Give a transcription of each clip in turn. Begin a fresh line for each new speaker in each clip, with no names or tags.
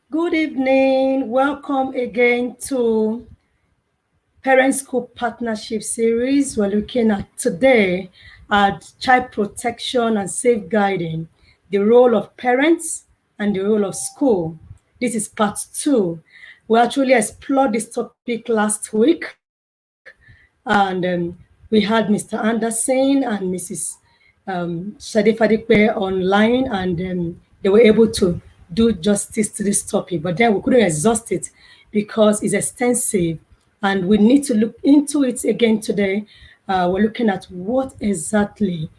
Good evening. Welcome again to Parent-School Partnership Series. We're looking at today at child protection and safeguarding, the role of parents and the role of school. This is part 2. We actually explored this topic last week, and we had Mr. Anderson and Mrs. Shade Fadipe online, and they were able to do justice to this topic, but then we couldn't exhaust it because it's extensive and we need to look into it again today. We're looking at what exactly,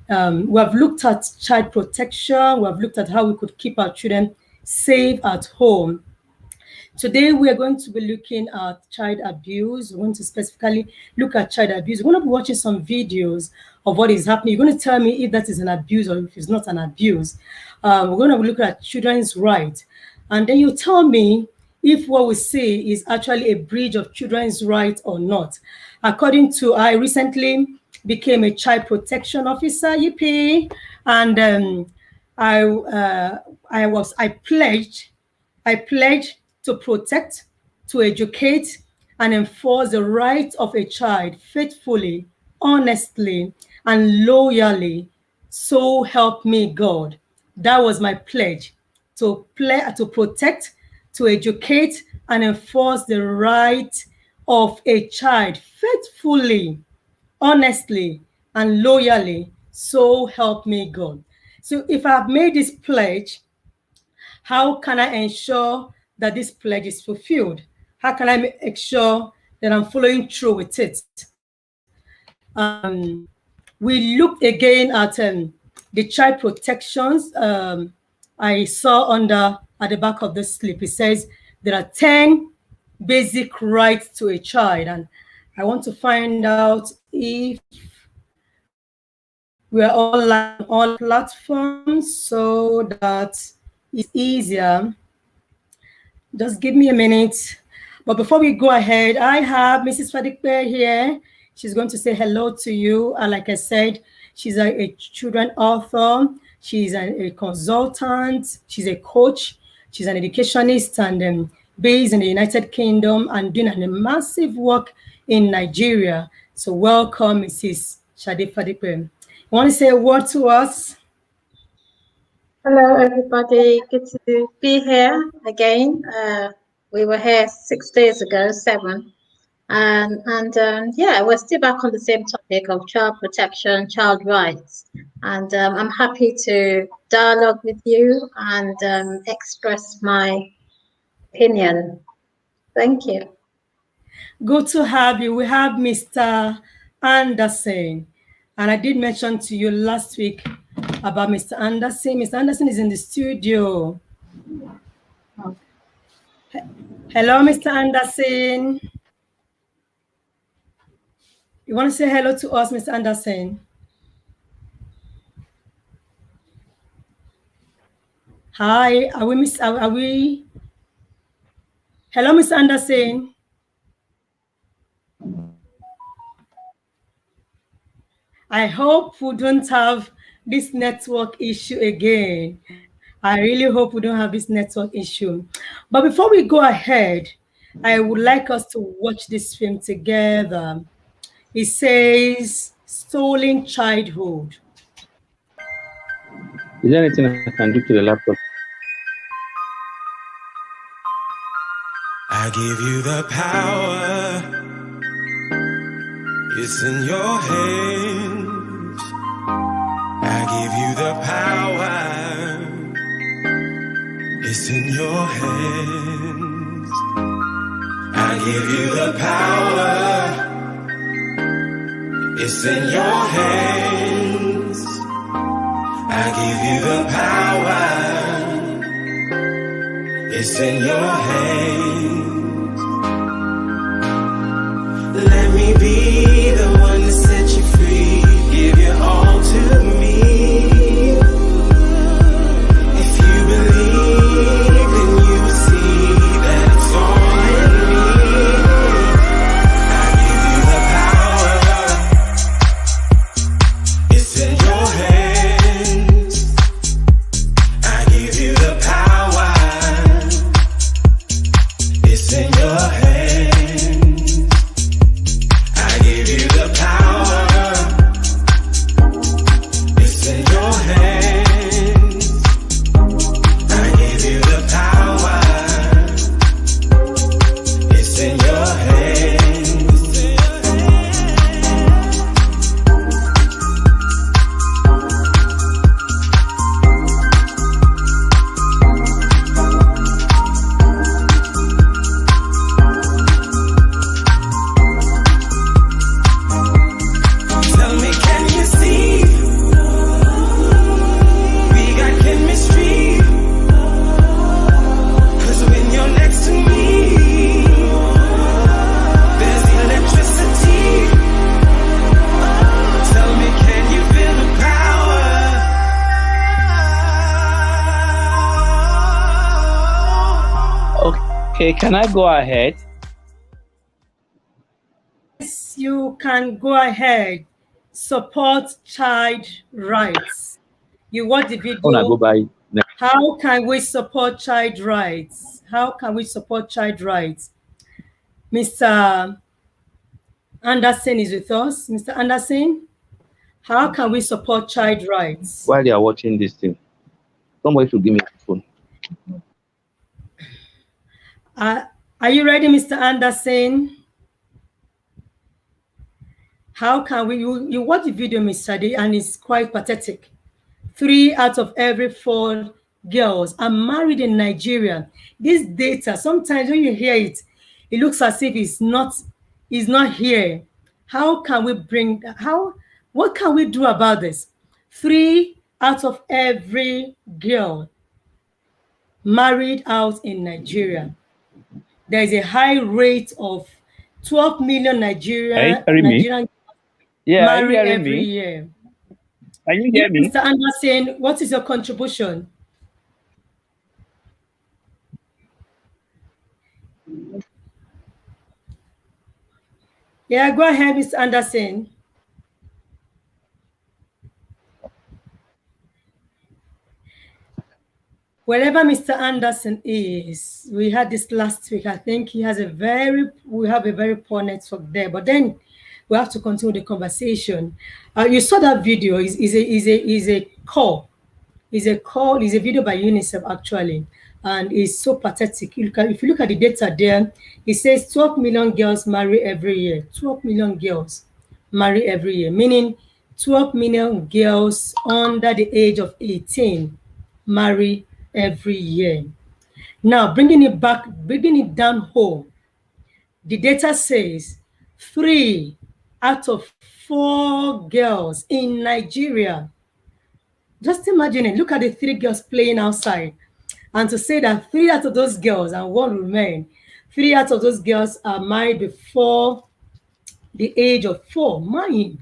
we have looked at child protection, we have looked at how we could keep our children safe at home. Today, we are going to be looking at child abuse. We're going to specifically look at child abuse. We're going to be watching some videos of what is happening. You're going to tell me if that is an abuse or if it's not an abuse. We're going to be looking at children's rights. And then you tell me if what we see is actually a breach of children's rights or not. According to, I recently became a child protection officer, yippee, and I pledged to protect, to educate, and enforce the rights of a child faithfully, honestly, and loyally. So help me God. That was my pledge, to protect, to educate, and enforce the rights of a child faithfully, honestly, and loyally. So help me God. So if I've made this pledge, how can I ensure that this pledge is fulfilled? How can I make sure that I'm following through with it? We looked again at the child protections. I saw at the back of the slip, it says there are 10 basic rights to a child. And I want to find out if we are all on all platforms so that it's easier. Just give me a minute. But before we go ahead, I have Mrs. Fadipe here. She's going to say hello to you. And like I said, she's a children author. She's a consultant. She's a coach. She's an educationist and based in the United Kingdom and doing a massive work in Nigeria. So welcome, Mrs. Shade Fadipe. You want to say a word to us?
Hello, everybody. Good to be here again. We were here 6 days ago, 7. Yeah, we're still back on the same topic of child protection, child rights. And I'm happy to dialogue with you and express my opinion. Thank you.
Good to have you. We have Mr. Anderson. And I did mention to you last week about Mr. Anderson. Mr. Anderson is in the studio. Hello, Mr. Anderson. You want to say hello to us, Mr. Anderson? Hi, are we? Hello, Mr. Anderson. I hope we don't have this network issue again. I really hope we don't have this network issue. But before we go ahead, I would like us to watch this film together. It says, Stolen Childhood.
Is there anything I can do to the laptop?
I give you the power. It's in your hands. I give you the power. It's in your hands. I give you the power. It's in your hands. I give you the power. It's in your hands. Let me be the one to set you free. Give your all to me. If you believe, then you will see that it's all in me. I give you the power. It's in your hands. I give you the power.
Okay, can I go ahead?
Yes, you can go ahead. Support child rights. You watch the
I wanna go
video.
by.
How can we support child rights? How can we support child rights? Mr. Anderson is with us. Mr. Anderson, how can we support child rights?
While they are watching this thing, somebody should give me the phone.
Are you ready, Mr. Anderson? How can we, you watch the video, Mr. D, and it's quite pathetic. 3 out of every 4 girls are married in Nigeria. This data, sometimes when you hear it, it looks as if it's not here. How can we bring, what can we do about this? 3 out of every girl married out in Nigeria. There is a high rate of 12 million Nigerian marry every year.
Can you hear me?
Mr. Anderson, what is your contribution? Yeah, go ahead, Mr. Anderson. Wherever Mr. Anderson is, we had this last week. I think we have a very poor network there, but then we have to continue the conversation. You saw that video. Is a call. Is a video by UNICEF actually, and it's so pathetic. If you look at the data there, it says 12 million girls marry every year. 12 million girls marry every year, meaning 12 million girls under the age of 18 marry every year. Now, bringing it down home, the data says 3 out of 4 girls in Nigeria. Just imagine it. Look at the 3 girls playing outside. And to say that 3 out of those girls and 1 remain, 3 out of those girls are married before the age of 4. Mind.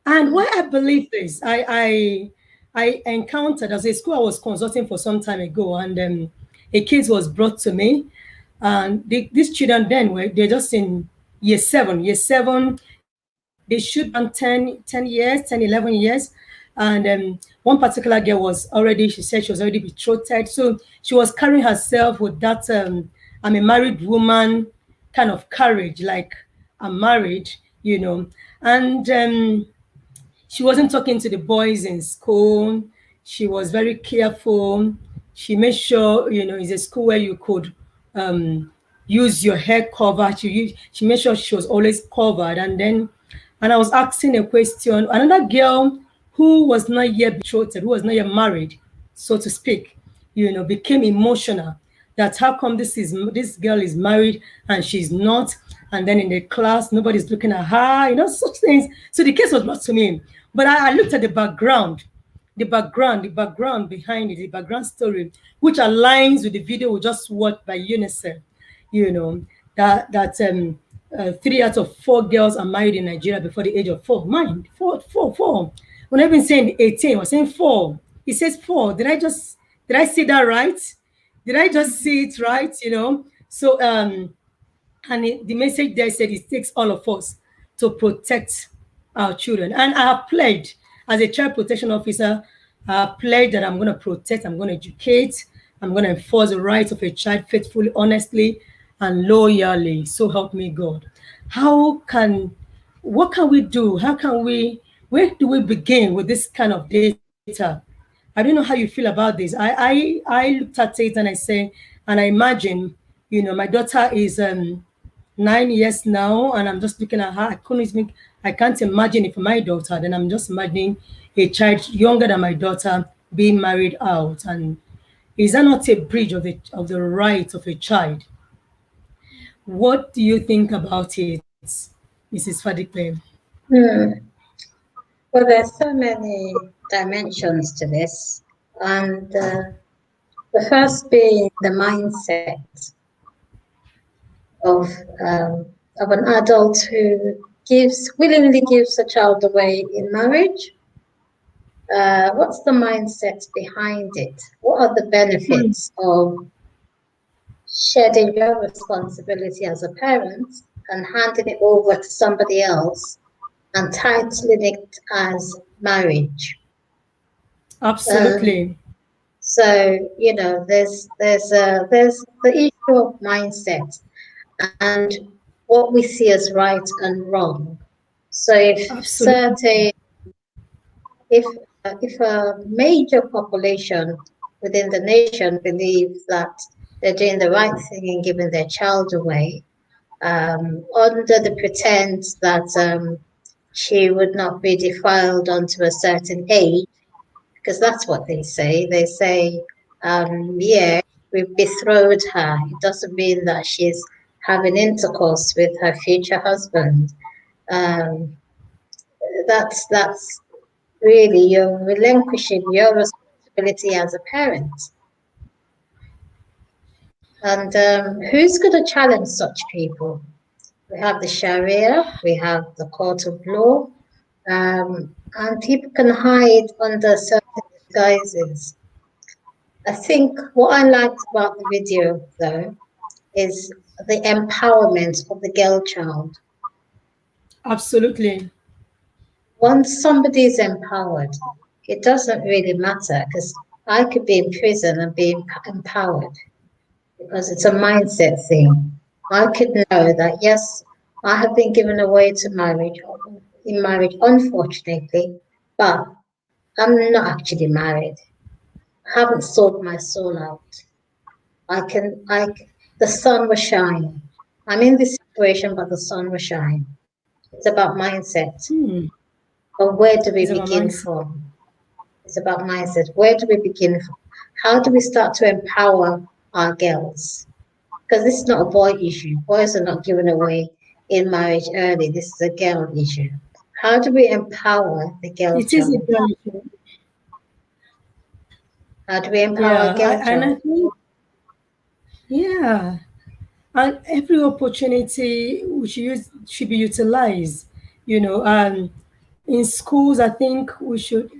And why I believe this, I encountered as a school I was consulting for some time ago, and a case was brought to me. And these children then they're just in year 7. Year 7, they should be 10 years, 10, 11 years. And one particular girl was already, she said she was already betrothed. So she was carrying herself with that, I'm a married woman kind of courage, like I'm married, you know. And she wasn't talking to the boys in school. She was very careful. She made sure, you know, it's a school where you could use your hair cover. She made sure she was always covered. And I was asking a question. Another girl who was not yet betrothed, who was not yet married, so to speak, you know, became emotional. That how come this girl is married and she's not, and then in the class nobody's looking at her, you know, such things. So the case was brought to me, but I looked at the background behind it, the background story, which aligns with the video we just watched by UNICEF. You know that 3 out of 4 girls are married in Nigeria before the age of 4. Mind, 4. When I've been saying 18, I was saying 4. It says 4. Did I see that right? Did I just see it right? You know. So the message there said it takes all of us to protect our children. And I have pledged as a child protection officer. I have pledged that I'm going to protect. I'm going to educate. I'm going to enforce the rights of a child faithfully, honestly, and loyally. So help me God. What can we do? Where do we begin with this kind of data? I don't know how you feel about this. I looked at it and I imagine, you know, my daughter is 9 years now, and I'm just looking at her. I can't imagine it for my daughter. Then I'm just imagining a child younger than my daughter being married out. And is that not a breach of the rights of a child? What do you think about it, Mrs. Fadipe?
Well, there's so many dimensions to this, and the first being the mindset of an adult who willingly gives a child away in marriage. What's the mindset behind it? What are the benefits of shedding your responsibility as a parent and handing it over to somebody else and titling it as marriage.
Absolutely.
So, you know, there's the issue of mindset and what we see as right and wrong. So if
Absolutely.
if a major population within the nation believes that they're doing the right thing in giving their child away, under the pretense that she would not be defiled unto a certain age, because that's what they say. They say, yeah, we've betrothed her. It doesn't mean that she's having intercourse with her future husband. That's really you're relinquishing your responsibility as a parent. And who's going to challenge such people? We have the Sharia, we have the court of law, and people can hide under certain disguises. I think what I liked about the video, though, is the empowerment of the girl child.
Absolutely.
Once somebody is empowered, it doesn't really matter, because I could be in prison and be empowered, because it's a mindset thing. I could know that, yes, I have been given away to marriage, unfortunately, but I'm not actually married. I haven't sold my soul out. The sun will shine. I'm in this situation, but the sun will shine. It's about mindset. But where do we begin from? It's about mindset. Where do we begin from? How do we start to empower our girls? Because this is not a boy issue. Boys are not given away in marriage early. This is a girl issue. How do we empower the girl
It is
child?
a girl issue.
How do we empower a girl
And I
child?
think, and every opportunity should be utilized. You know, in schools, I think we should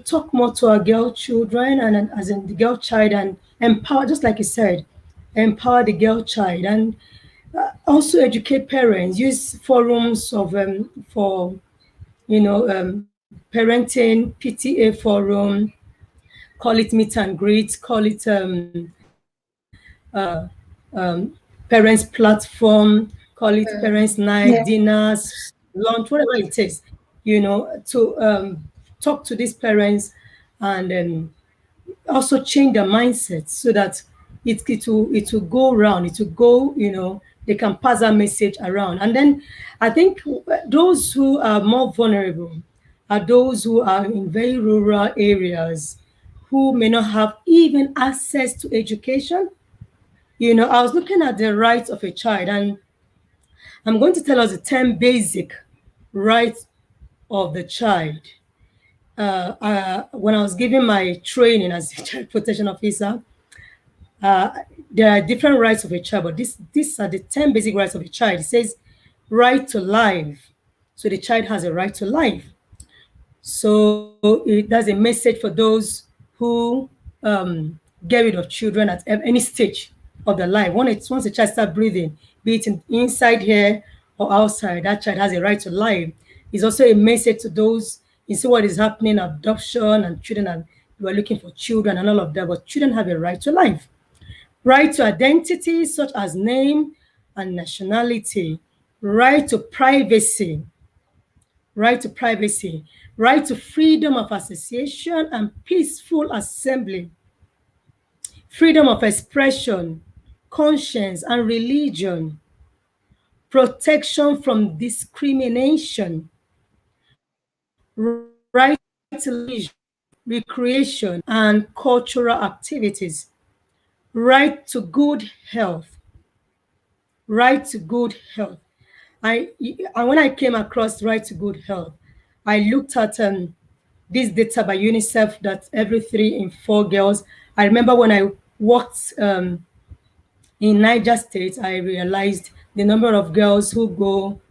talk more to our girl children and as in the girl child, and empower, just like you said, empower the girl child, and also educate parents. Use forums of for parenting, PTA forum, call it meet and greet, call it parents platform, call it parents night, dinners, lunch, whatever it takes, to talk to these parents and also change their mindset so that it will go around, it will go, they can pass that message around. And then I think those who are more vulnerable are those who are in very rural areas who may not have even access to education. I was looking at the rights of a child, and I'm going to tell us the 10 basic rights of the child. When I was giving my training as a child protection officer, there are different rights of a child, but these are the 10 basic rights of a child. It says right to life. So the child has a right to life. So that's a message for those who get rid of children at any stage of their life. Once a child starts breathing, be it inside here or outside, that child has a right to life. It's also a message to those, you see what is happening, adoption and children, and you are looking for children and all of that, but children have a right to life. Right to identity, such as name and nationality. Right to privacy. Right to privacy. Right to freedom of association and peaceful assembly. Freedom of expression, conscience, and religion. Protection from discrimination. Right to leisure, recreation, and cultural activities. Right to good health. Right to good health. And when I came across right to good health, I looked at this data by UNICEF that every 3 in 4 girls. I remember when I worked in Niger State, I realized the number of girls who go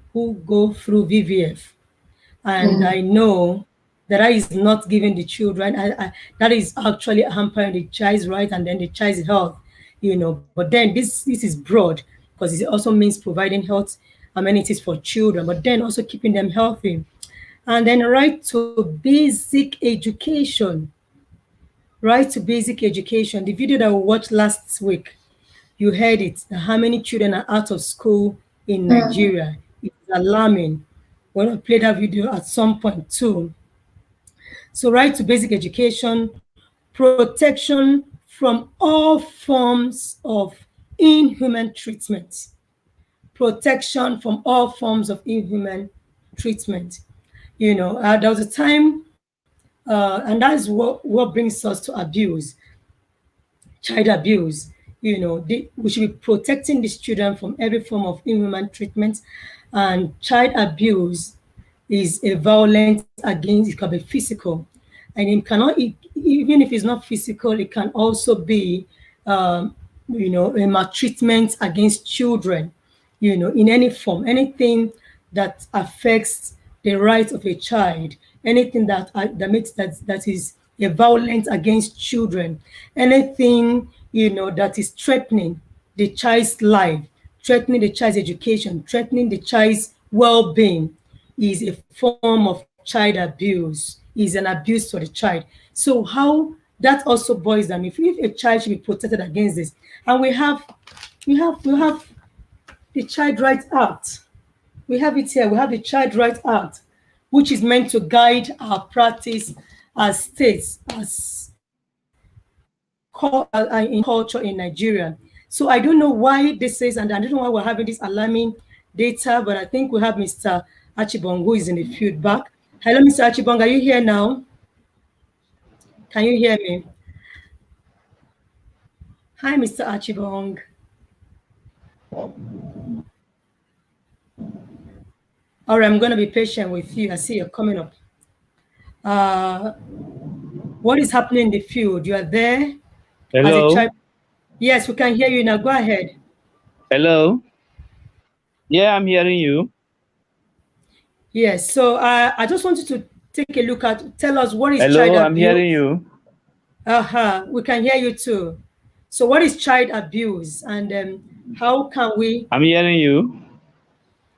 through VVF, and I know that is not giving the children. That is actually hampering the child's right and then the child's health. But then this is broad because it also means providing health amenities for children, but then also keeping them healthy. And then right to basic education. Right to basic education. The video that we watched last week, you heard it, how many children are out of school in Nigeria. It's alarming. We're going to play that video at some point too. So right to basic education, protection from all forms of inhuman treatment. Protection from all forms of inhuman treatment. There was a time, and that's what brings us to abuse, child abuse. We should be protecting these children from every form of inhuman treatment. And child abuse is a violence against, it can be physical. And it cannot, even if it's not physical, it can also be, a maltreatment against children, in any form, anything that affects the rights of a child, anything that makes that is a violence against children, anything that is threatening the child's life, threatening the child's education, threatening the child's well-being, is a form of child abuse, is an abuse for the child. So how that also boils down, if a child should be protected against this, and we have the Child Rights Act. We have it here. We have the Child Rights Act, which is meant to guide our practice as states, as in culture in Nigeria. So I don't know why this is, and I don't know why we're having this alarming data, but I think we have Mr. Achibong, who is in the field back. Hello, Mr. Achibong, are you here now? Can you hear me? Hi, Mr. Achibong. All right, I'm going to be patient with you. I see you're coming up. What is happening in the field? You are there?
Hello?
Yes, we can hear you now. Go ahead.
Hello? Yeah, I'm hearing you.
Yes, so I just wanted to take a look at, tell us what is
Hello,
child abuse.
I'm hearing you.
We can hear you too. So what is child abuse, and how can we?
I'm hearing you.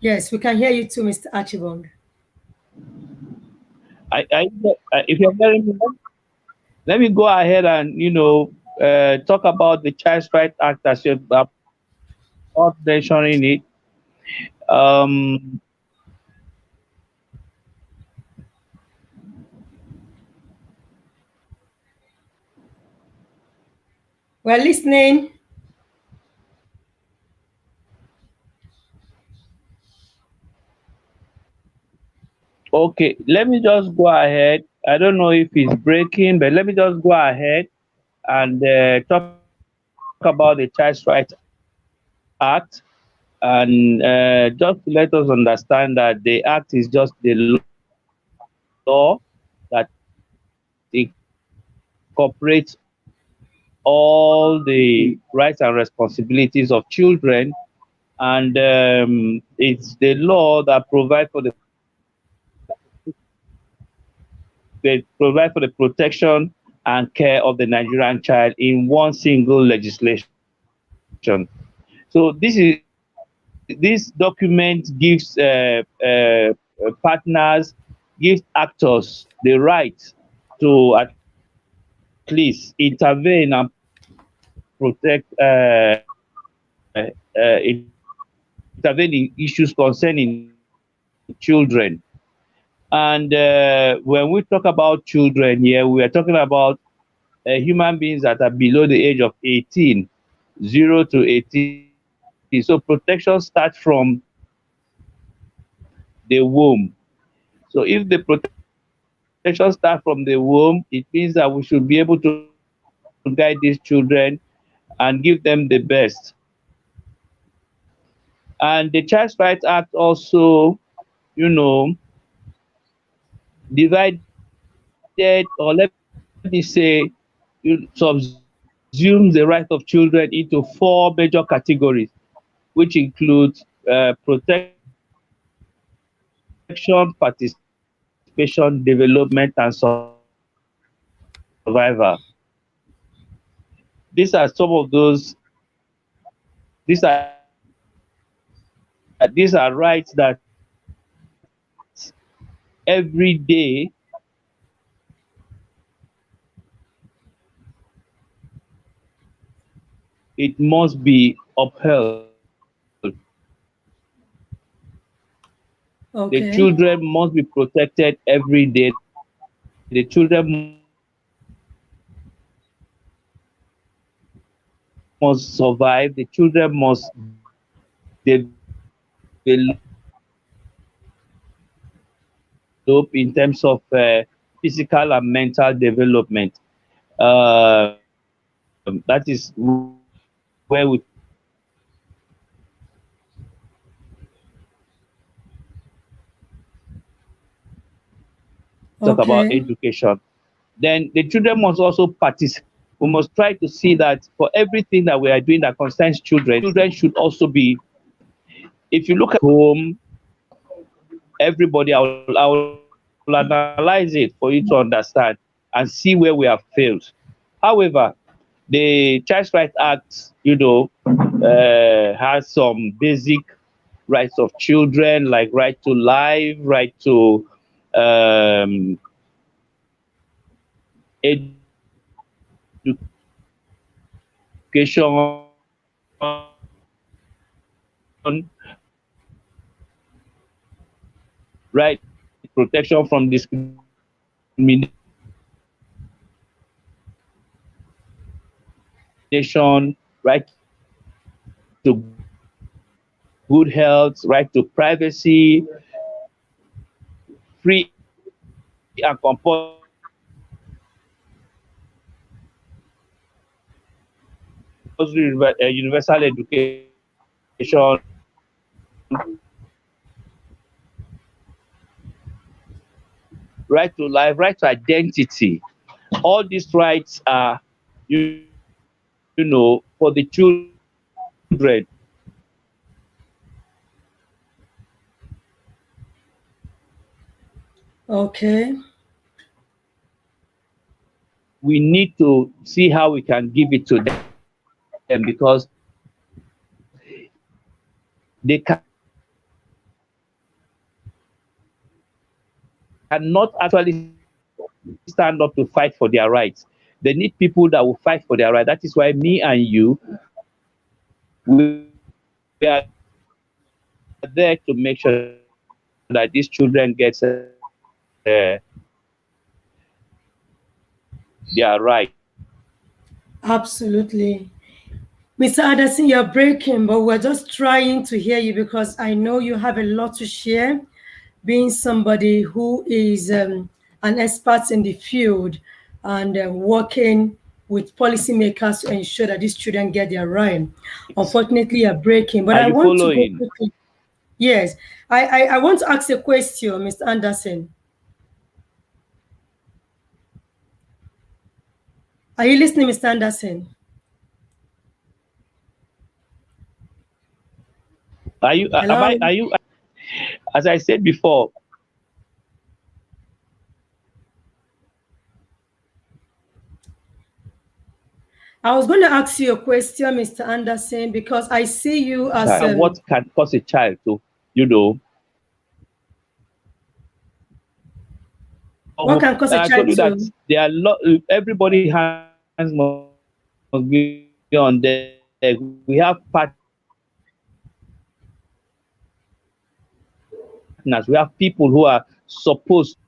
Yes, we can hear you too, Mr. Achibong.
If you're hearing me, let me go ahead and talk about the Child Rights Act as you're mentioning it.
We're listening.
Okay, let me just go ahead. I don't know if it's breaking, but let me just go ahead and talk about the Child Rights Act, and just to let us understand that the act is just the law that incorporates all the rights and responsibilities of children, and it's the law that provides for the protection and care of the Nigerian child in one single legislation. So this document gives partners, gives actors the right to at least intervene and protect, intervene in issues concerning children. And when we talk about children here, we are talking about human beings that are below the age of 18, 0 to 18. So protection starts from the womb. So if the protection starts from the womb, it means that we should be able to guide these children and give them the best. And the Child Rights Act also, divided, or let me say, subsumes the right of children into 4 major categories, which include protection, participation, development, and survival. These are some of those These are rights that every day it must be upheld. The
Okay.
children must be protected every day. The children must survive. The children must develop in terms of physical and mental development. That is where we talk about
Okay.
education. Then the children must also participate. We must try to see that for everything that we are doing that concerns children, children should also be. If you look at home, everybody, I will analyze it for you to understand and see where we have failed. However, the Child Rights Act, has some basic rights of children, like right to life, right to um, education, right protection from discrimination, right to good health, right to privacy, free and compulsory universal education, right to life, right to identity. All these rights are, for the children.
Okay.
We need to see how we can give it to them because they cannot actually stand up to fight for their rights. They need people that will fight for their rights. That is why me and you, we are there to make sure that these children get their right.
Absolutely. Mr. Anderson, you're breaking, but we're just trying to hear you because I know you have a lot to share, being somebody who is an expert in the field and working with policymakers to ensure that these children get their right. Unfortunately, you're breaking, but
Are
I
you
want to go
following?
quickly. Yes, I want to ask a question, Mr. Anderson. Are you listening, Mr. Anderson?
Are you? Am I?
Hello?
Are you? As I said before,
I was going to ask you a question, Mr. Anderson, because I see you as
what can cause a child to,
what can cause a
I told
child
you that
to.
there are everybody hands must be on deck. We have partners. We have people who are supposed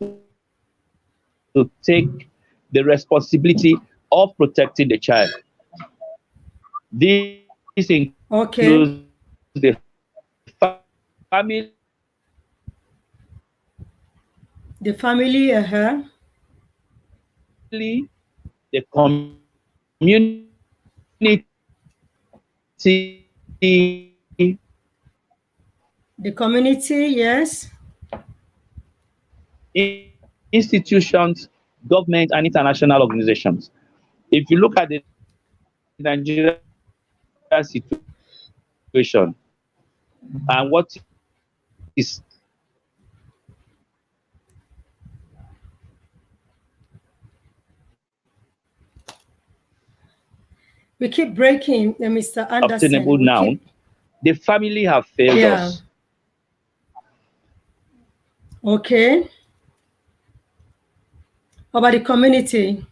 to take the responsibility of protecting the child. This
Okay,
includes the family,
the family,
the community,
the community, yes.
institutions, government, and international organizations. If you look at the Nigerian situation and what is
We keep breaking, Mr. Anderson.
Obtainable
We
now.
keep-
The family have failed
Yeah.
us.
Okay. How about the community?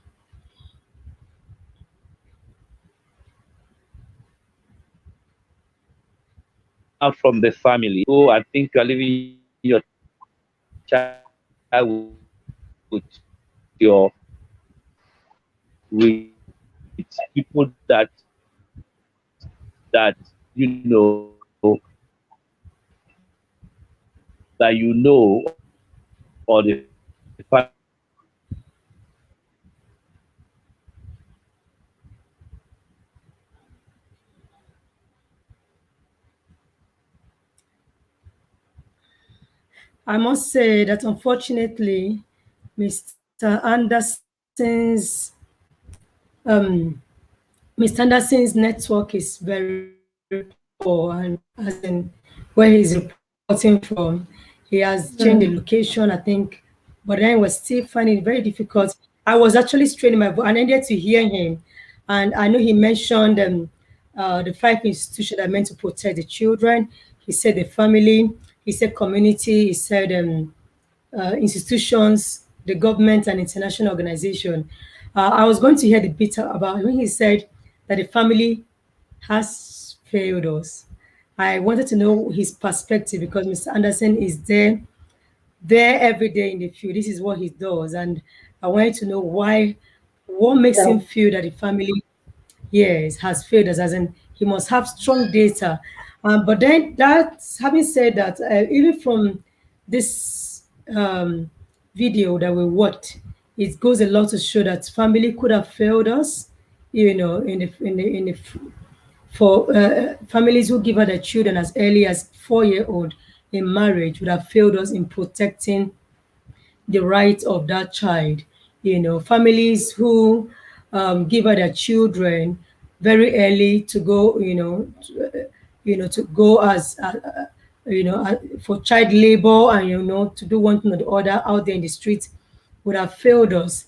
Out from the family. So I think you are leaving your child with your with people that you know or the family.
I must say that unfortunately, Mr. Anderson's Mr. Anderson's network is very poor, and as in where he's reporting from, he has changed the location, I think, but then we're still finding it very difficult. I was actually straining my voice and I needed to hear him, and I know he mentioned the 5 institutions that are meant to protect the children. He said the family, he said community, he said institutions, the government, and international organization. I was going to hear the bit about when he said that the family has failed us. I wanted to know his perspective because Mr. Anderson is there every day in the field. This is what he does, and I wanted to know what makes him feel that the family, yes, has failed us, as in he must have strong data. But then that, having said that, even from this video that we watched, it goes a lot to show that family could have failed us, for families who give out their children as early as 4-year-old in marriage would have failed us in protecting the rights of that child. Families who give out their children very early to go, to go as, for child labor and, to do one thing or the other out there in the streets would have failed us.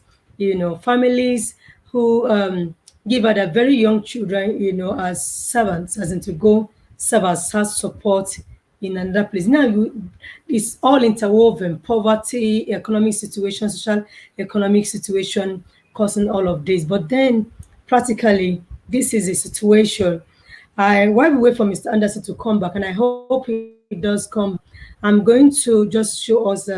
Families who give out their very young children, as servants, as in to go serve as house support in another place. Now, it's all interwoven: poverty, economic situation, social economic situation causing all of this. But then, practically, this is a situation. While we wait for Mr. Anderson to come back, and I hope he does come, I'm going to just show us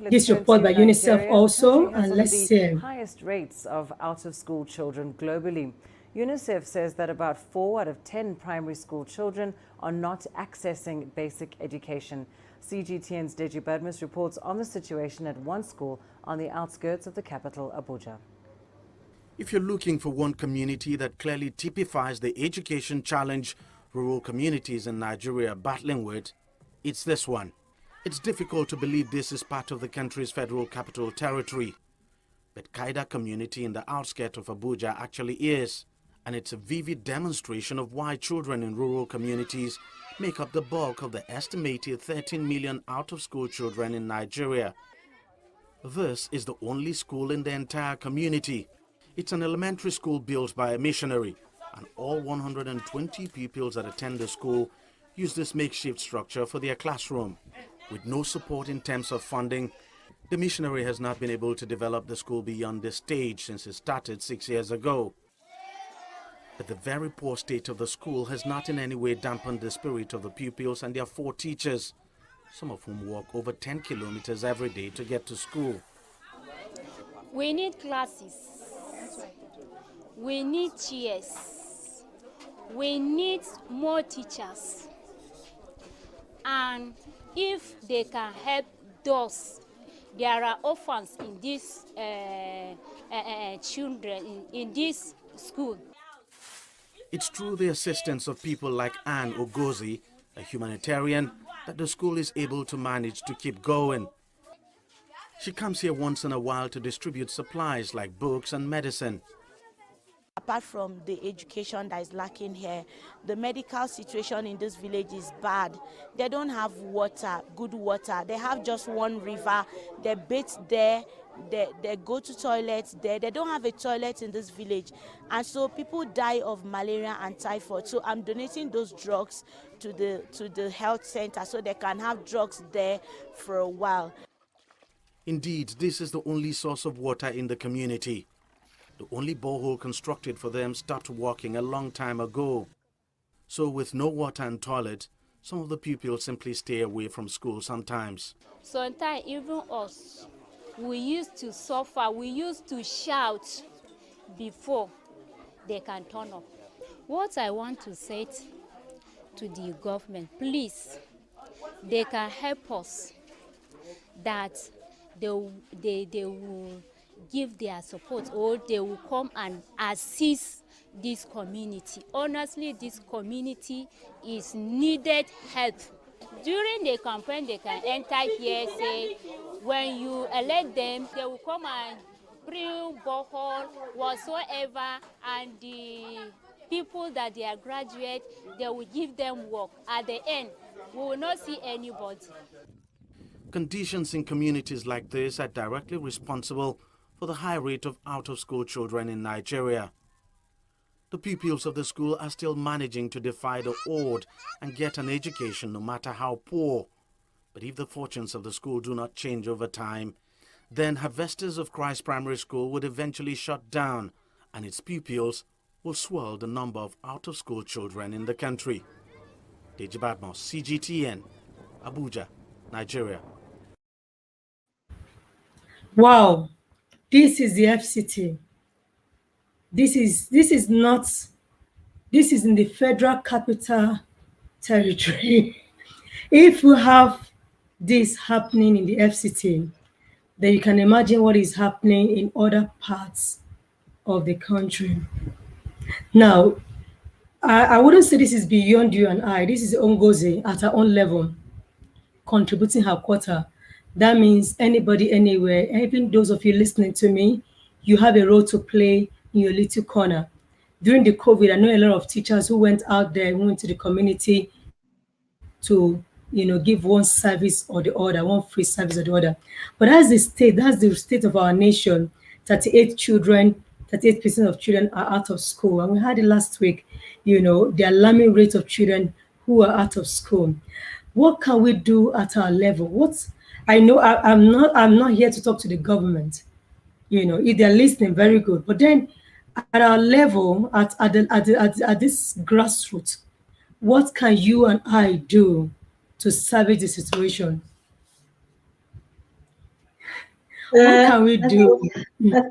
this report by UNICEF also, and let's see.
Highest rates of out-of-school children globally. UNICEF says that about 4 out of 10 primary school children are not accessing basic education. CGTN's Deji Badmus reports on the situation at one school on the outskirts of the capital, Abuja.
If you're looking for one community that clearly typifies the education challenge rural communities in Nigeria are battling with, it's this one. It's difficult to believe this is part of the country's federal capital territory, but Kaida community in the outskirts of Abuja actually is, and it's a vivid demonstration of why children in rural communities make up the bulk of the estimated 13 million out-of-school children in Nigeria. This is the only school in the entire community. It's an elementary school built by a missionary, and all 120 pupils that attend the school use this makeshift structure for their classroom. With no support in terms of funding, the missionary has not been able to develop the school beyond this stage since it started 6 years ago. But the very poor state of the school has not in any way dampened the spirit of the pupils and their 4 teachers, some of whom walk over 10 kilometers every day to get to school.
We need classes. We need chairs. We need more teachers. And if they can help those, there are orphans in these children in this school.
It's through the assistance of people like Anne Ogozi, a humanitarian, that the school is able to manage to keep going. She comes here once in a while to distribute supplies like books and medicine.
Apart from the education that is lacking here, the medical situation in this village is bad. They don't have water, good water. They have just one river. They bathe there they go to toilets there. They don't have a toilet in this village, and so people die of malaria and typhoid. So I'm donating those drugs to the health center so they can have drugs there for a while.
Indeed, this is the only source of water in the community. The only borehole constructed for them stopped working a long time ago. So with no water and toilet, some of the pupils simply stay away from school sometimes.
Sometimes even us, we used to suffer, we used to shout before they can turn up. What I want to say to the government, please, they can help us, that they will give their support, or they will come and assist this community. Honestly, this community is needed help. During the campaign, they can enter here, say, when you elect them, they will come and bring borehole, whatsoever, and the people that they are graduate, they will give them work. At the end, we will not see anybody.
Conditions in communities like this are directly responsible for the high rate of out-of-school children in Nigeria. The pupils of the school are still managing to defy the odd and get an education no matter how poor. But if the fortunes of the school do not change over time, then Harvesters of Christ Primary School would eventually shut down, and its pupils will swell the number of out-of-school children in the country. Deji Badmos, CGTN, Abuja, Nigeria.
Wow, this is the FCT. This is not, this is in the Federal Capital Territory. If you have this happening in the FCT, then you can imagine what is happening in other parts of the country. Now, I wouldn't say this is beyond you and I. This is Ngozi at her own level, contributing her quota. That means anybody, anywhere, even those of you listening to me, you have a role to play in your little corner. During the COVID, I know a lot of teachers who went out there, went to the community to, give one service or the other, one free service or the other. But that's the state of our nation. 38% of children are out of school. And we had it last week, the alarming rate of children who are out of school. What can we do at our level? I'm not here to talk to the government. If they're listening, very good. But then at our level, at this grassroots, what can you and I do to salvage the situation? What can we do?
I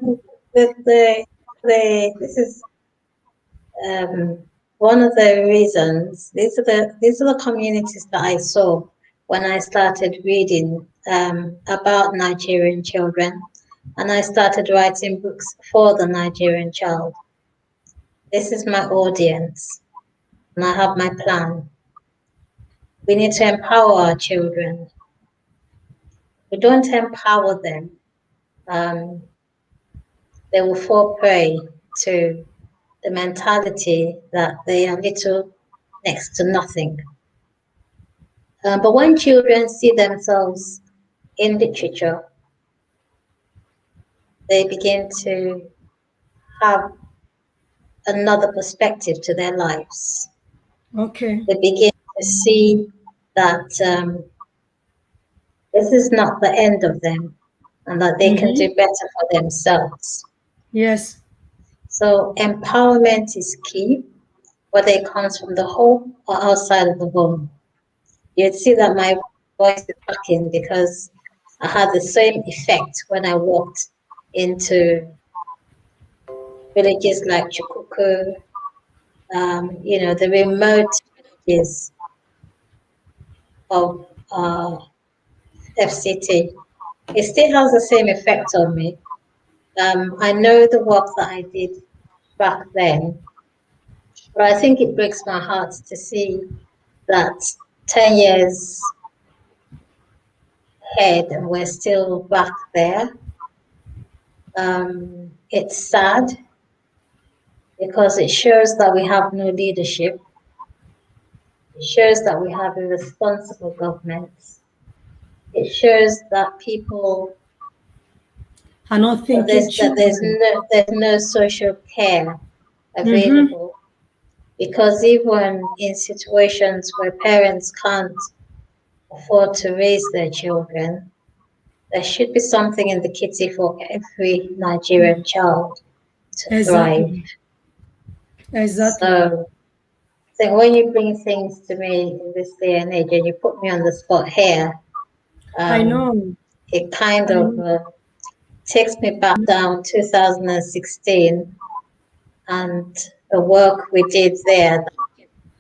think this is one of the reasons. These are the communities that I saw when I started reading about Nigerian children, and I started writing books for the Nigerian child. This is my audience, and I have my plan. We need to empower our children. We don't empower them, they will fall prey to the mentality that they are little, next to nothing. But when children see themselves in literature, they begin to have another perspective to their lives.
Okay.
They begin to see that this is not the end of them, and that they can do better for themselves.
Yes.
So empowerment is key, whether it comes from the home or outside of the home. You'd see that my voice is cracking because I had the same effect when I walked into villages like Chukuku, the remote villages of FCT. It still has the same effect on me. I know the work that I did back then, but I think it breaks my heart to see that 10 years ahead and we're still back there. It's sad because it shows that we have no leadership. It shows that we have irresponsible governments. It shows that people
are not thinking
There's
children.
no social care
Mm-hmm.
available, because even in situations where parents can't afford to raise their children, there should be something in the kitty for every Nigerian child to thrive.
Exactly.
So when you bring things to me in this day and age, and you put me on the spot here,
I know.
it kind
I
of
know.
takes me back down 2016 and the work we did there,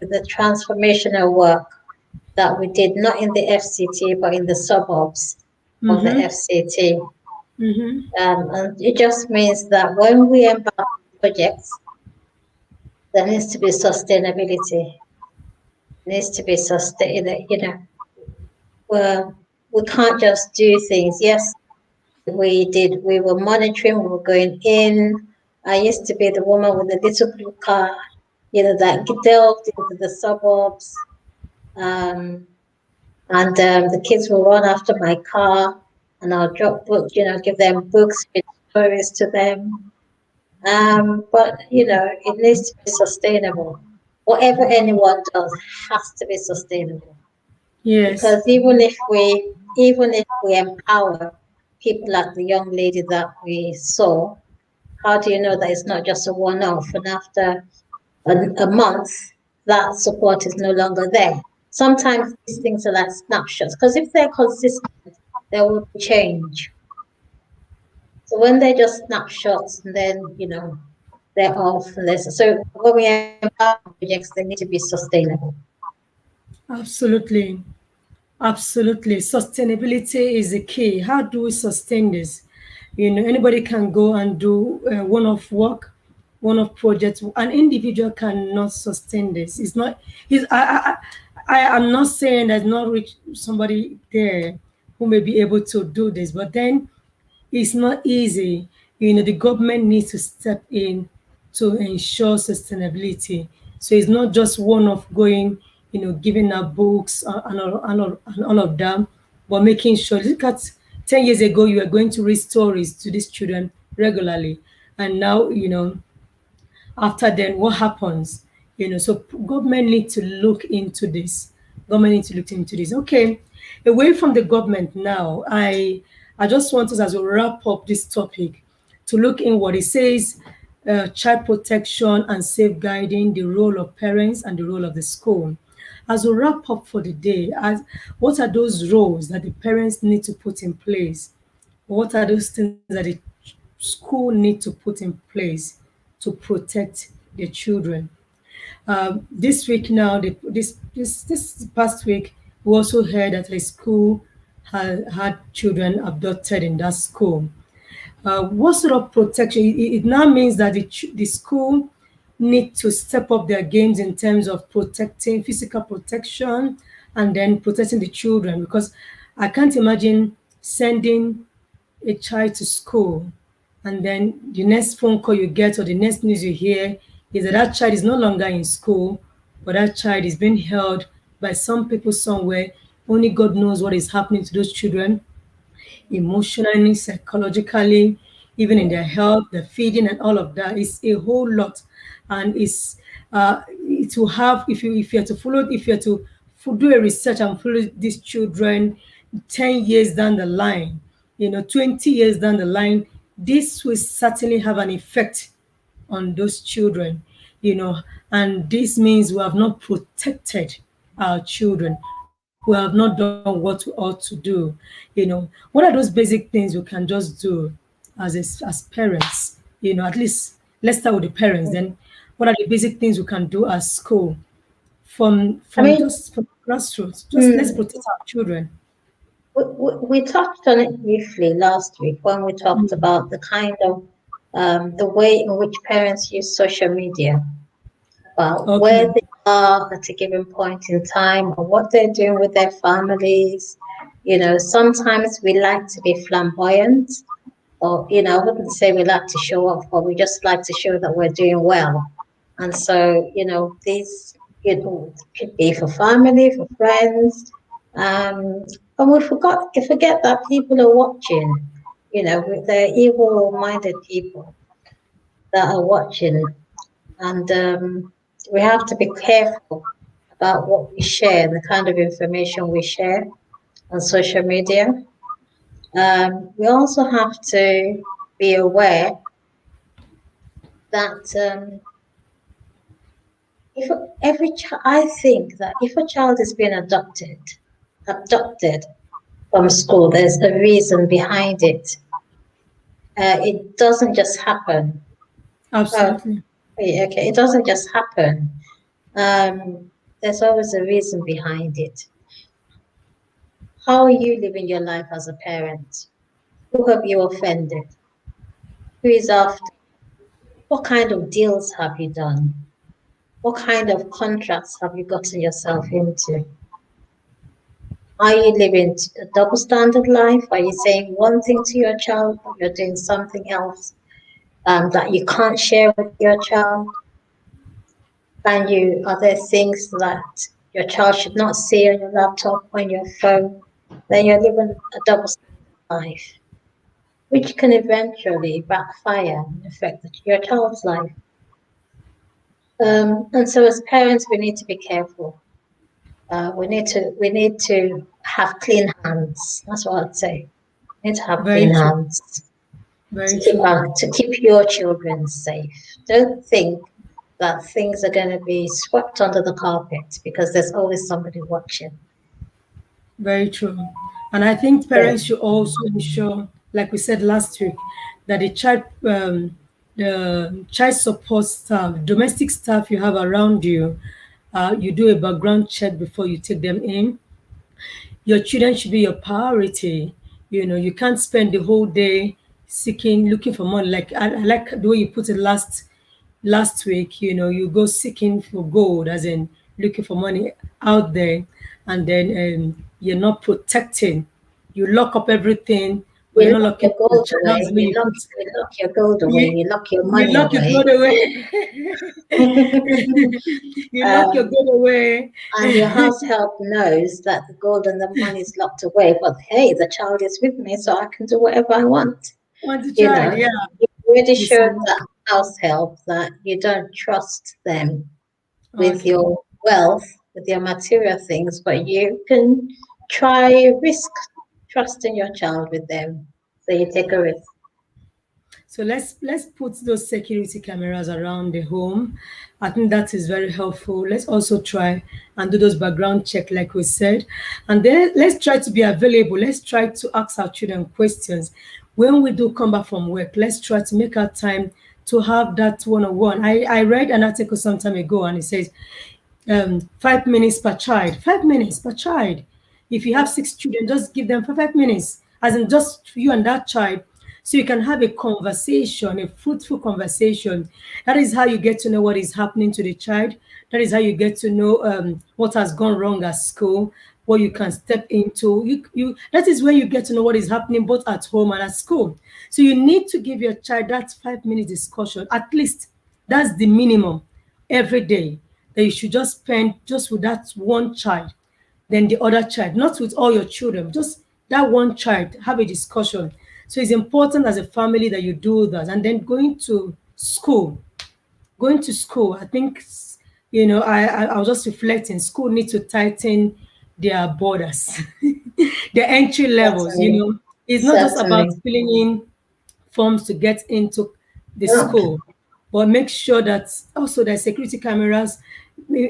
the transformational work that we did, not in the FCT, but in the suburbs of the
Mm-hmm.
FCT.
Mm-hmm.
And it just means that when we embark on projects, there needs to be sustainability. Needs to be sustained, well, we can't just do things. Yes, we were monitoring, we were going in. I used to be the woman with the little blue car, that delved into the suburbs. And the kids will run after my car, and I'll drop books, give them books with stories to them. But it needs to be sustainable. Whatever anyone does has to be sustainable.
Yes.
Because even if we empower people like the young lady that we saw, how do you know that it's not just a one-off? And after a month, that support is no longer there. Sometimes these things are like snapshots, because if they're consistent, there will be change. So when they're just snapshots, and then they're off, and so when we empower projects, they need to be sustainable.
Absolutely. Absolutely. Sustainability is the key. How do we sustain this? Anybody can go and do one-off work, one-off projects. An individual cannot sustain this. It's not. I am not saying there's not rich somebody there who may be able to do this, but then it's not easy. The government needs to step in to ensure sustainability. So it's not just one of going, giving out books and all of that, but making sure. Look at 10 years ago, you were going to read stories to these children regularly. And now, after then, what happens? So government need to look into this. Government need to look into this. Okay, away from the government now, I just want us, as we wrap up this topic, to look in what it says, child protection and safeguarding, the role of parents and the role of the school. As we wrap up for the day, what are those roles that the parents need to put in place? What are those things that the school need to put in place to protect their children? This week now, this past week, we also heard that a school had children abducted in that school. What sort of protection? It now means that the school need to step up their games in terms of protecting physical protection and then protecting the children, because I can't imagine sending a child to school and then the next phone call you get or the next news you hear is that that child is no longer in school, but that child is being held by some people somewhere. Only God knows what is happening to those children emotionally, psychologically, even in their health, the feeding and all of that. It's a whole lot. And it will have, if you are to follow, if you are to do a research and follow these children 10 years down the line, 20 years down the line, this will certainly have an effect on those children, and this means we have not protected our children. We have not done what we ought to do. What are those basic things we can just do as parents? At least let's start with the parents. Then, what are the basic things we can do as school from grassroots? Just let's protect our children.
We touched on it briefly last week when we talked about the kind of the way in which parents use social media, about where they are at a given point in time or what they're doing with their families. Sometimes we like to be flamboyant, or I wouldn't say we like to show off, but we just like to show that we're doing well. And so, these could be for family, for friends. And we forget that people are watching. with the evil-minded people that are watching, and we have to be careful about what we share, the kind of information we share on social media. We also have to be aware that I think that if a child is being abducted from school, there's a reason behind it. It doesn't just happen.
Absolutely.
Okay, it doesn't just happen. There's always a reason behind it. How are you living your life as a parent? Who have you offended? Who is after? What kind of deals have you done? What kind of contracts have you gotten yourself into? Are you living a double standard life? Are you saying one thing to your child, but you're doing something else that you can't share with your child? Are there things that your child should not see on your laptop, on your phone? Then you're living a double standard life, which can eventually backfire and affect your child's life. And so as parents, we need to be careful. We need to have clean hands. That's what I'd say. We need to have
Very
clean
true.
hands
Very true.
to keep your children safe. Don't think that things are going to be swept under the carpet because there's always somebody watching.
Very true. And I think parents should also ensure, like we said last week, that the child support staff, domestic staff you have around you, you do a background check before you take them in. Your children should be your priority. You can't spend the whole day looking for money. Like I like the way you put it last week. You go seeking for gold, as in looking for money out there, and then you're not protecting. You lock up everything. But you're not
lock your
locking
gold
the
away.
channels where
You lock your gold away. You lock your money
you lock your
away.
gold away. You lock your gold away.
And your house help knows that the gold and the money is locked away. But hey, the child is with me, so I can do whatever I want.
Want to
You
try?
know,
Yeah.
you already
You
showed
see.
that house help that you don't trust them with
Okay.
your wealth, with your material things, but you can try risk trusting your child with them. So you take a risk.
So let's put those security cameras around the home. I think that is very helpful. Let's also try and do those background check, like we said, and then let's try to be available. Let's try to ask our children questions when we do come back from work. Let's try to make our time to have that one-on-one. I read an article some time ago, and it says 5 minutes per child. 5 minutes per child. If you have 6 children, just give them 5 minutes, as in just you and that child, so you can have a conversation, a fruitful conversation. That is how you get to know what is happening to the child. That is how you get to know what has gone wrong at school, what you can step into. That is where you get to know what is happening both at home and at school. So you need to give your child that 5 minute discussion. At least that's the minimum every day that you should just spend just with that one child, then the other child, not with all your children, just that one child, have a discussion. So it's important as a family that you do that. And then going to school, I think, I was just reflecting, school needs to tighten their borders, their entry levels, It's not just about
Certainly.
filling in forms to get into the
Yeah.
school, but make sure that also there's security cameras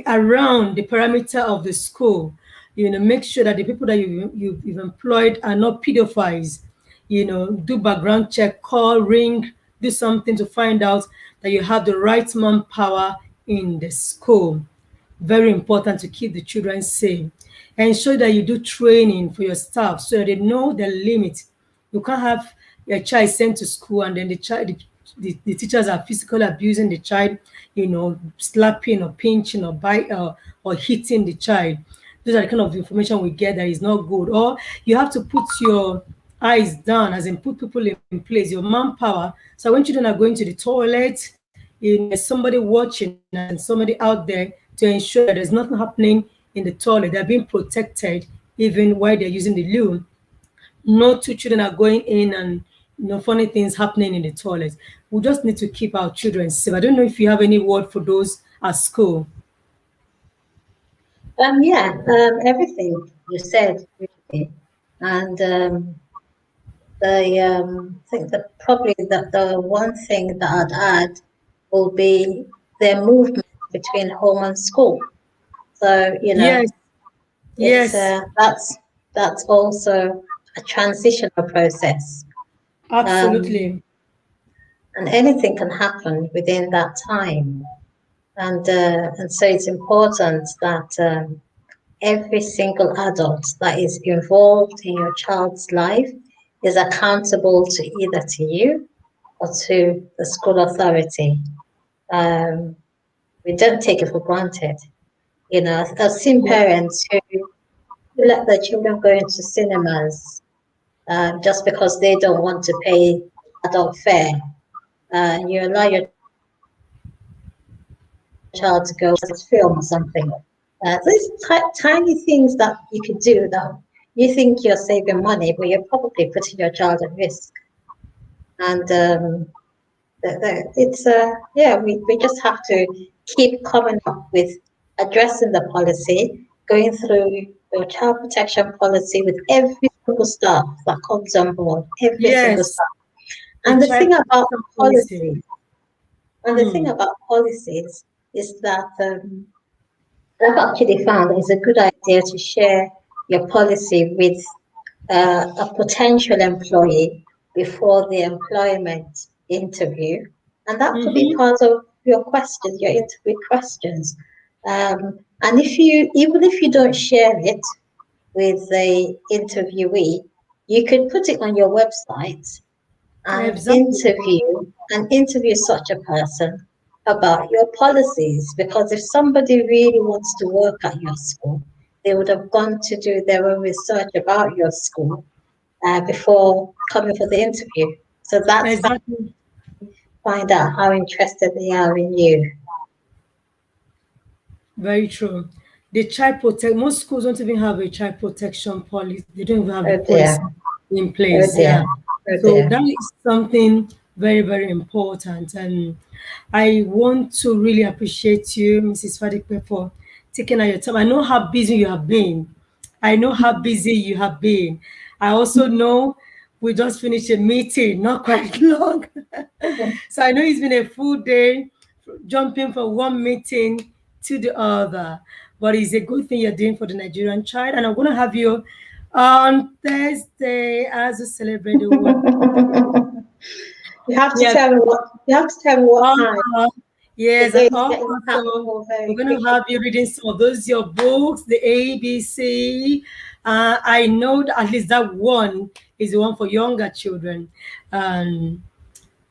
around the perimeter of the school. Make sure that the people that you've employed are not pedophiles. Do background check, call, ring, do something to find out that you have the right manpower in the school. Very important to keep the children safe. Ensure that you do training for your staff so that they know the limit. You can't have a child sent to school and then the teachers are physically abusing the child, slapping or pinching or bite or hitting the child. Those are the kind of information we get that is not good. Or you have to put your eyes down, as in put people in place, your manpower. So when children are going to the toilet, there's somebody watching and somebody out there to ensure that there's nothing happening in the toilet. They're being protected even while they're using the loo. No 2 children are going in and funny things happening in the toilet. We just need to keep our children safe. I don't know if you have any word for those at school.
Everything you said, really. And I think that probably the one thing that I'd add will be their movement between home and school. So,
Yes,
it's
yes,
that's also a transitional process.
absolutely.
And anything can happen within that time. And so it's important that every single adult that is involved in your child's life is accountable to either to you or to the school authority. We don't take it for granted. I've seen parents who let their children go into cinemas just because they don't want to pay adult fare. You allow your child to go to film or something. There's tiny things that you could do that you think you're saving money, but you're probably putting your child at risk. And we just have to keep coming up with addressing the policy, going through your child protection policy with every single staff that comes on board, every single
Yes,
staff.
the
And the
child
thing about
protection
policy, and the thing
Hmm.
about policies is that I've actually found it's a good idea to share your policy with a potential employee before the employment interview, and that could be
Mhm.
part of your questions, your interview questions. And even if you don't share it with the interviewee, you could put it on your website and
Exactly.
interview such a person about your policies, because if somebody really wants to work at your school, they would have gone to do their own research about your school before coming for the interview. So that's how
Exactly.
you find out how interested they are in you.
Very true. The child protect most schools don't even have a child protection policy. They don't even have the
Oh dear,
policy in
oh
place.
dear,
Yeah.
oh
So
dear.
that is something very, very important. And I want to really appreciate you, Mrs. Fadipe, for taking out your time. I know how busy you have been. I know how busy you have been. I also know we just finished a meeting, not quite long. So I know it's been a full day jumping from one meeting to the other. But it's a good thing you're doing for the Nigerian child. And I'm going to have you on Thursday as we celebrate the World.
You have to
Yeah.
tell me what time. The
Yes,
day
and
is getting packed
also
for
we're
very
going to
quickly.
have you reading some of those your books, the ABC. I know that at least that one is the one for younger children. And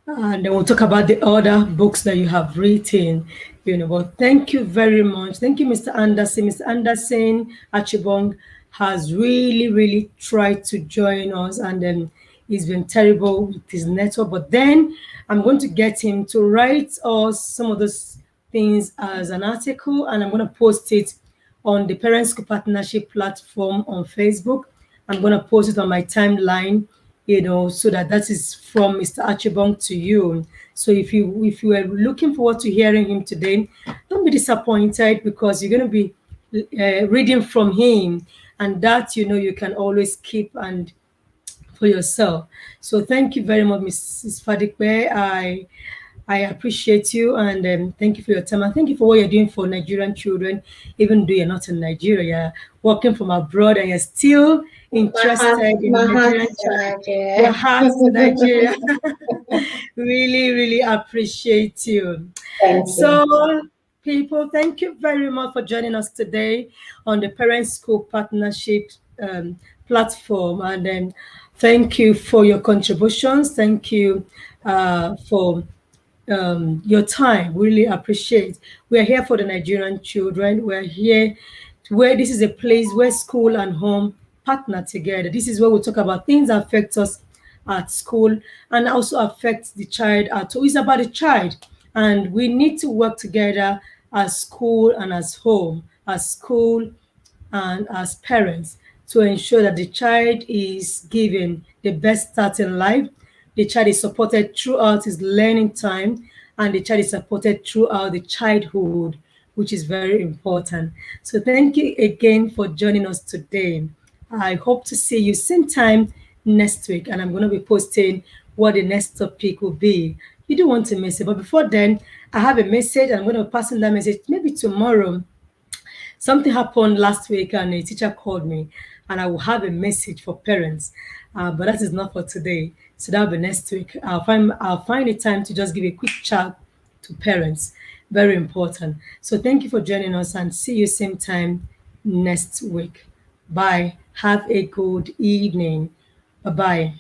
then we'll talk about the other books that you have written. But thank you very much. Thank you, Mr. Anderson. Mr. Anderson Achibong has really, really tried to join us, and then he's been terrible with his network. But then I'm going to get him to write us some of those things as an article, and I'm going to post it on the Parent School Partnership platform on Facebook. I'm going to post it on my timeline, so that is from Mr. Achibong to you. So if you are looking forward to hearing him today, don't be disappointed, because you're going to be reading from him, and that you can always keep and for yourself. So thank you very much, Mrs. Fadikwe. I appreciate you, and thank you for your time, and thank you for what you're doing for Nigerian children, even though you're not in Nigeria, working from abroad, and you're still interested in
My heart
Nigerian
is in
child. Your
Nigeria.
heart's in Nigeria. Really, really appreciate you.
Thank you.
So, people, thank you very much for joining us today on the Parent School Partnership platform. And then thank you for your contributions. Thank you for your time. Really appreciate. We're here for the Nigerian children. We're here where this is a place where school and home partner together. This is where we talk about things that affect us at school and also affect the child at home. It's about the child, and we need to work together as school and as home, as school and as parents, to ensure that the child is given the best start in life, the child is supported throughout his learning time, and the child is supported throughout the childhood, which is very important. So thank you again for joining us today. I hope to see you same time next week, and I'm going to be posting what the next topic will be. You don't want to miss it. But before then, I have a message. I'm going to pass on that message maybe tomorrow. Something happened last week, and a teacher called me, and I will have a message for parents. But that is not for today. So that'll be next week. I'll find a time to just give a quick chat to parents. Very important. So thank you for joining us, and see you same time next week. Bye. Have a good evening. Bye-bye.